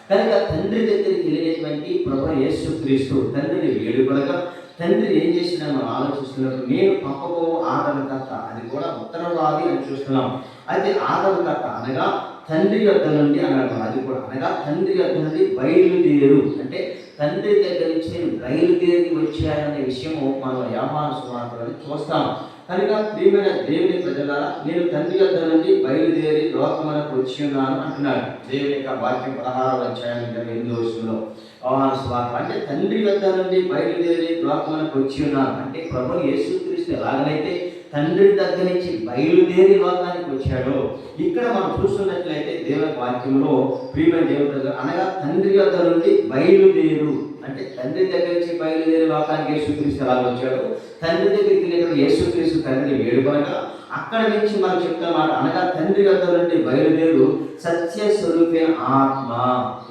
Speaker 1: కనుక తండ్రి దగ్గరికి వెళ్ళినటువంటి ప్రభు యేసుక్రీస్తు తండ్రిని వేడుకొనగా తండ్రి ఏం చేసినా మనం ఆలోచిస్తున్నప్పుడు నేను పంపబో ఆదరణకర్త, అది కూడా ఉత్తరవాది అని చూస్తున్నాం. అయితే ఆదరణకర్త అనగా తండ్రి యొద్ద నుండి అన్నాడు. అది కూడా అనగా తండ్రి యొద్ద నుండి బయలుదేరు, అంటే తండ్రి దగ్గర నుంచి బయలుదేరి వచ్చాయనే విషయము మనం యోహాను సువార్తలో చూస్తాం. కనుక ప్రియమైన దేవుని ప్రజలారా, నేను తండ్రి యొద్ద నుండి బయలుదేరి లోకమునకు వచ్చి ఉన్నాను అంటున్నాడు. దేవుని యొక్క వాక్యం 16వ అధ్యాయం 28వ వచనంలో యోహాను సువార్త. అంటే తండ్రి యొద్ద నుండి బయలుదేరి లోకమునకు వచ్చి ఉన్నాను అంటే ప్రభు యేసుక్రీస్తు ఎలాగైతే తండ్రి దగ్గర నుంచి బయలుదేరి లోకానికి వచ్చాడో, ఇక్కడ మనం చూస్తున్నట్లయితే దేవుని వాక్యంలో ప్రియమైన దేవుడు అనగా తండ్రి యొద్ద నుండి బయలుదేరు అంటే తండ్రి దగ్గర నుంచి బయలుదేరి లోకానికి యేసుక్రీస్తు ఎలా వచ్చాడు, తండ్రి దగ్గరికి వెళ్ళినప్పుడు యేసుక్రీస్తు తండ్రిని వేడుకొనగా అక్కడ నుంచి మనం చెప్తామాట. అనగా తండ్రి యొద్ద నుండి బయలుదేరు సత్య స్వరూపైన ఆత్మ.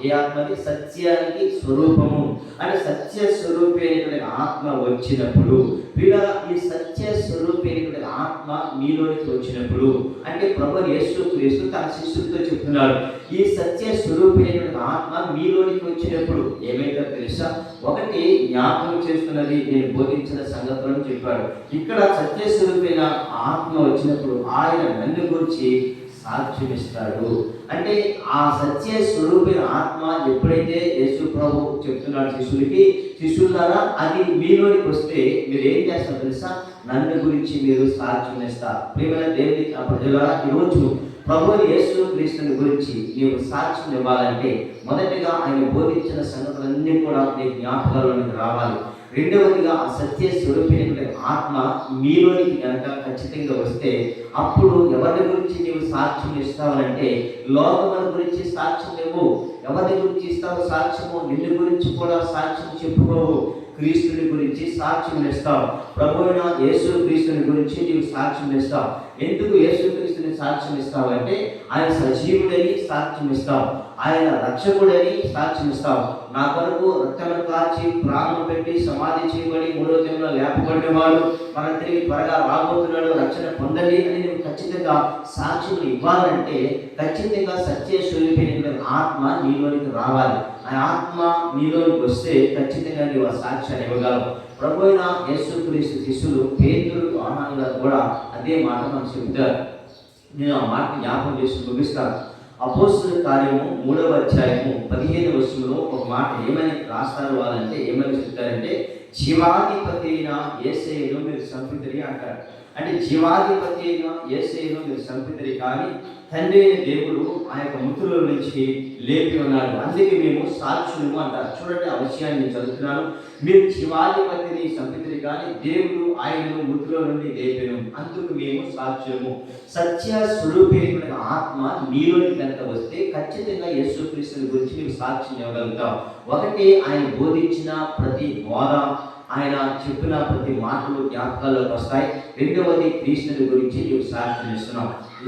Speaker 1: ఏ ఆత్మది? సత్యానికి స్వరూపము. అంటే సత్య స్వరూపైనటువంటి ఆత్మ వచ్చినప్పుడు, వీళ్ళ ఈ సత్య స్వరూపైనటువంటి ఆత్మ మీలోనికి వచ్చినప్పుడు అంటే ప్రభు యేసుక్రీస్తు తన శిష్యులతో చెప్తున్నాడు, ఈ సత్య స్వరూపైనటువంటి ఆత్మ మీలోనికి వచ్చినప్పుడు ఏమైతే తెలుసా? ఒకటి జ్ఞాపకం చేస్తున్నది నేను బోధించిన సంగతులను చెప్పాడు. ఇక్కడ సత్య స్వరూపైన ఆత్మ వచ్చినప్పుడు ఆయన నన్ను గురించి సాక్ష్యం ఇస్తాడు. అంటే ఆ సత్య స్వరూపైన ఆత్మ ఎప్పుడైతే యేసు ప్రభు చెప్తున్నాడు శిష్యులకి, శిష్యులారా అది మీలోనికి వస్తే మీరు ఏం చేస్తారు తెలుసా? నన్ను గురించి మీరు సాక్ష్యం ఇస్తారు. ప్రియమైన దేవుని ప్రజలారా, ఈరోజు ప్రభు యేసుక్రీస్తుని గురించి నీవు సాక్ష్యం ఇవ్వాలంటే మొదటిగా ఆయన బోధించిన సంగతులన్నీ కూడా నీ జ్ఞాపకాలలోనికి రావాలి. రెండవదిగా ఆ సత్య స్వరూపైనటువంటి ఆత్మ మీలోనికి కనుక ఖచ్చితంగా వస్తే అప్పుడు ఎవరి గురించి నీవు సాక్ష్యం ఇస్తావంటే లోకముల గురించి సాక్ష్యం ఇవ్వు. ఎవరి గురించి ఇస్తావు సాక్ష్యము? నిన్ను గురించి కూడా సాక్ష్యం చెప్పుకోవు. క్రీస్తుని గురించి సాక్ష్యం ఇస్తావు. ప్రభువైన యేసుక్రీస్తుని గురించి నీవు సాక్ష్యం ఇస్తావు. ఎందుకు యేసుక్రీస్తుని సాక్ష్యం ఇస్తావు అంటే ఆయన సజీవుడని సాక్ష్యం ఇస్తావు, ఆయన రక్షకుడని సాక్ష్యం ఇస్తావు. నా కొరకు రక్తమును కార్చి ప్రాణం పెట్టి సమాధి చేయబడి మూడో దినంలో లేపబడినవాడు మన తిరిగి త్వరగా రాబోతున్నాడు, రక్షణ పొందండి అని నువ్వు ఖచ్చితంగా సాక్ష్యం ఇవ్వాలంటే ఖచ్చితంగా సత్య స్వరూపైన ఆత్మ నీలోనికి రావాలి. ఆ ఆత్మ నీలోనికి వస్తే ఖచ్చితంగా నీవు ఆ సాక్ష్యాన్ని ఇవ్వగలవు. ప్రభు అయిన యేసుక్రీస్తు శిష్యులు పేతురు, యోహాను గారు కూడా అదే మాట మనకు చెబుతారు. నేను ఆ మాట జ్ఞాపకం చేసి ముగిస్తాను. అపోస్తలుల కార్యము 3వ అధ్యాయము 15వ వచనంలో ఒక మాట ఏమని రాస్తారు వాళ్ళంటే, ఏమని చెప్తారంటే, జీవాధిపతి అయిన యేసయ్యను మీరు చంపితిరి అంటారు. అంటే జీవాధిపతి అయిన యేసయ్యను మీరు చంపితిరి, కానీ తండ్రి అయిన దేవుడు ఆ యొక్క మృతుల నుంచి లేపి ఉన్నాడు, అందుకే మేము సాక్షులము అంటారు. చూడండి, ఆ విషయాన్ని నేను చదువుతున్నాను. మీరు జీవాధిపతిని చంపితిరి, కానీ దేవుడు ఆయనను మృతుల నుండి లేపెను, అందుకు మేము సాక్షులము. సత్య స్వరూపమైన ఆత్మ మీలోని కనుక వస్తే ఖచ్చితంగా యేసుక్రీస్తుని గురించి మీరు సాక్ష్యం ఇవ్వగలుగుతాం. ఒకటి, ఆయన బోధించిన ప్రతి బోధ, ఆయన చెప్పిన ప్రతి మాటలు జ్ఞాపకాల్లోకి వస్తాయి. రెండవది, క్రీస్తుని గురించి నీవు సాక్ష్యం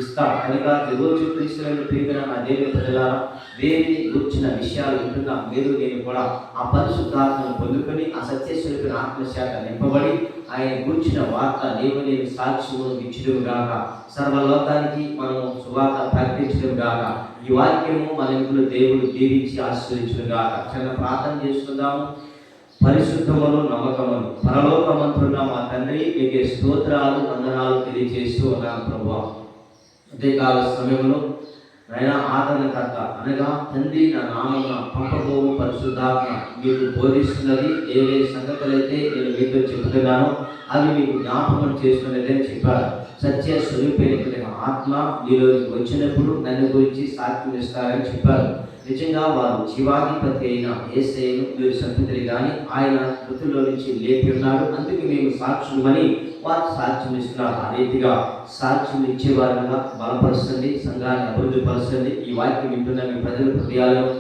Speaker 1: ఇస్తాం కనుక ఈరోజు క్రీస్తుని ప్రియమైన నా దేవుని ప్రజలారా, దేవుని గురించిన విషయాలు వింటున్నా మీరు నేను కూడా ఆ పరిశుద్ధాత్మను పొందుకొని ఆ సత్యస్వరూపిన ఆత్మశాఖ నింపబడి ఆయన గురించిన వార్త నేను సాక్ష్యము ఇచ్చడం గాక, సర్వలోకానికి మనము సువార్త ప్రకటించడం గాక, ఈ వాక్యము మన ఇంట్లో దేవుడు దీవించి ఆశీర్వదించడం గాక. చిన్న ప్రార్థన చేసుకుందాము. పరిశుద్ధమును నమ్మకమును పరలోకమంతున్న మా తండ్రి, మీకు స్తోత్రాలు వందనాలు తెలియజేస్తూ ఉన్నాను ప్రభువా. ఉదయకాల సమయంలో నైనా ఆదరణకర్త అనగా తండ్రి నా నామమున పంపబోవు పరిశుద్ధాత్మ మీకు బోధిస్తున్నది ఏ సంగతులైతే నేను మీతో చెబుతున్నానో అవి మీకు జ్ఞాపకం చేసుకునేదని చెప్పారు. సత్య స్వరూపైన ఆత్మ మీలోకి వచ్చినప్పుడు నన్ను గురించి సాక్ష్యం ఇస్తారని చెప్పారు. నిజంగా వారు జీవాధిపతి అయిన యేసయ్యను మీరు చంపితిరి, కానీ ఆయన మృతుల్లో నుంచి లేపి ఉన్నాడు, అందుకు మేము సాక్షులమని వారు సాక్ష్యం ఇస్తున్నారు. ఆ రీతిగా సాక్ష్యం ఇచ్చేవారుగా బలపరచండి, సంఘాన్ని అభివృద్ధిపరచండి. ఈ వాక్యం వింటున్న మీ ప్రజల హృదయాలను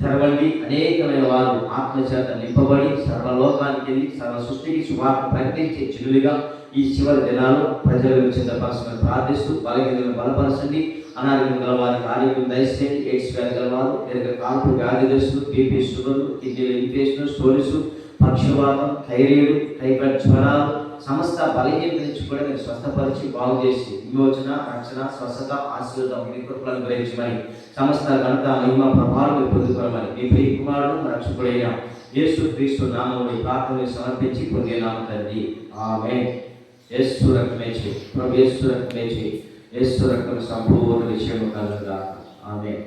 Speaker 1: తెరవండి. అనేకమైన వారు ఆత్మచేత నింపబడి సర్వలోకానికి వెళ్ళి సర్వ సృష్టికి సువార్త ప్రకటించే చిలులుగా ఈ చివరి దినాల్లో ప్రజలకు సిద్ధపరచమని ప్రార్థిస్తూ బలహీనలను బలపరచండి. అనారోగ్యం గల వారికి ఆరోగ్యం దయచేయండి. ఎయిడ్స్ వ్యాధి గల వారు, కాల్పు వ్యాధిగ్రస్తులు, బీపీ, షుగర్లు, కిడ్నీల ఇన్ఫెక్షన్, స్టోరీస్, పక్షవాతం, థైరాయిడ్, టైఫాయిడ్ జ్వరాలు, సమస్త బలహీనత నుంచి కూడా మీరు స్వస్థపరిచి బాగు చేసి విమోచన, రక్షణ, స్వస్థత, ఆశీర్వాదం మీ కృపలను గ్రహించమని, సమస్త ఘనత, మహిమ, ప్రభావం మీరు పొందుకోమని మీ ప్రియ కుమారుడు రక్షకుడైన యేసుక్రీస్తు నామములో ప్రార్థన సమర్పించి పొందినాము తండ్రి. ఆమేన్. యేసు రక్తమే చేయి ప్రభు, యేసు రక్తమే చేయి, యేసు రక్తం సంపూర్ణ విషయము కలుగుగాక. ఆమేన్.